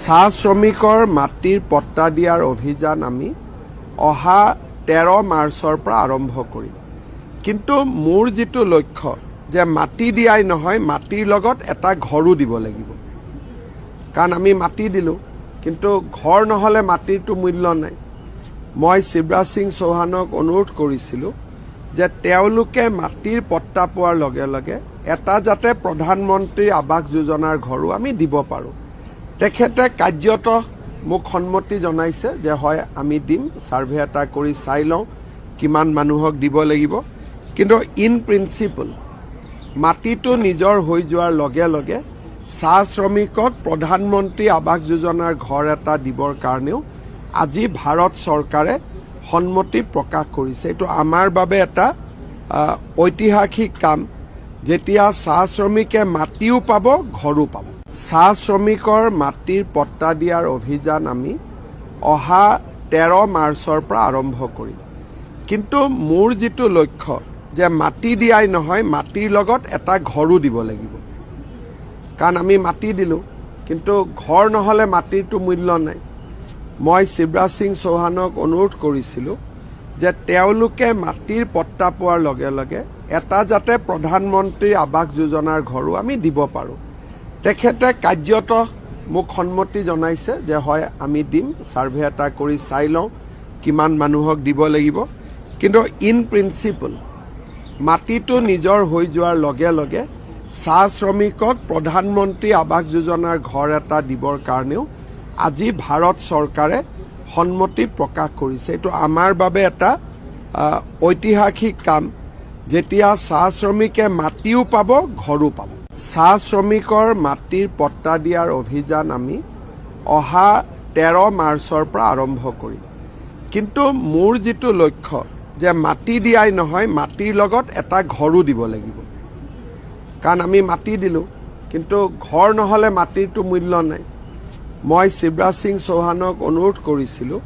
চাহ শ্ৰমিকৰ মাটিৰ পট্টা দিয়াৰ অভিযান আমি অহা 13 মাৰ্চৰ পৰা আৰম্ভ কৰিম। কিন্তু মোৰ যেটো লক্ষ্য যে মাটি দিয়াই নহয়, মাটিৰ লগত এটা ঘৰো দিব লাগিব। কাৰণ আমি মাটি দিলো, কিন্তু ঘৰ নহলে মাটিৰটো মূল্য নাই। মই শিৱৰাজ সিং চৌহানক অনুৰোধ কৰিছিলোঁ যে তেওঁলোকে মাটিৰ পট্টা পোৱাৰ লগে লগে এটা যাতে প্ৰধানমন্ত্ৰী আৱাস যোজনাৰ ঘৰো আমি দিব পাৰোঁ। তেখেতে কাৰ্যত মোক সন্মতি জনাইছে যে হয় আমি দিম, সাৰ্ভে এটা কৰি চাই লওঁ কিমান মানুহক দিব লাগিব। কিন্তু ইন প্ৰিন্সিপল মাটিটো নিজৰ হৈ যোৱাৰ লগে লগে চাহ শ্ৰমিকক প্ৰধানমন্ত্ৰী আৱাস যোজনাৰ ঘৰ এটা দিবৰ কাৰণেও আজি ভাৰত চৰকাৰে সন্মতি প্ৰকাশ কৰিছে। এইটো আমাৰ বাবে এটা ঐতিহাসিক কাম, যেতিয়া চাহ শ্ৰমিকে মাটিও পাব, ঘৰো পাব। চাহ শ্ৰমিকৰ মাটিৰ পট্টা দিয়াৰ অভিযান আমি অহা 13 মাৰ্চৰ পৰা আৰম্ভ কৰিম। কিন্তু মোৰ যেটো লক্ষ্য যে মাটি দিয়াই নহয়, মাটিৰ লগত এটা ঘৰো দিব লাগিব। কাৰণ আমি মাটি দিলো, কিন্তু ঘৰ নহলে মাটিৰটো মূল্য নাই। মই শিৱৰাজ সিং চৌহানক অনুৰোধ কৰিছিলোঁ যে তেওঁলোকে মাটিৰ পট্টা পোৱাৰ লগে লগে এটা যাতে প্ৰধানমন্ত্ৰী আৱাস যোজনাৰ ঘৰো আমি দিব পাৰোঁ। তেখেতে কাৰ্যত মোক সন্মতি জনাইছে যে হয় আমি দিম, সাৰ্ভে এটা কৰি চাই লওঁ কিমান মানুহক দিব লাগিব। কিন্তু ইন প্ৰিন্সিপল মাটিটো নিজৰ হৈ যোৱাৰ লগে লগে চাহ শ্ৰমিকক প্ৰধানমন্ত্ৰী আৱাস যোজনাৰ ঘৰ এটা দিবৰ কাৰণেও আজি ভাৰত চৰকাৰে সন্মতি প্ৰকাশ কৰিছে। এইটো আমাৰ বাবে এটা ঐতিহাসিক কাম, যেতিয়া চাহ শ্ৰমিকে মাটিও পাব, ঘৰো পাব। চাহ শ্ৰমিকৰ মাটিৰ পট্টা দিয়াৰ অভিযান আমি অহা 13 মাৰ্চৰ পৰা আৰম্ভ কৰিম। কিন্তু মোৰ যেটো লক্ষ্য যে মাটি দিয়াই নহয়, মাটিৰ লগত এটা ঘৰো দিব লাগিব। কাৰণ আমি মাটি দিলো, কিন্তু ঘৰ নহলে মাটিৰটো মূল্য নাই। মই শিৱৰাজ সিং চৌহানক অনুৰোধ কৰিছিলোঁ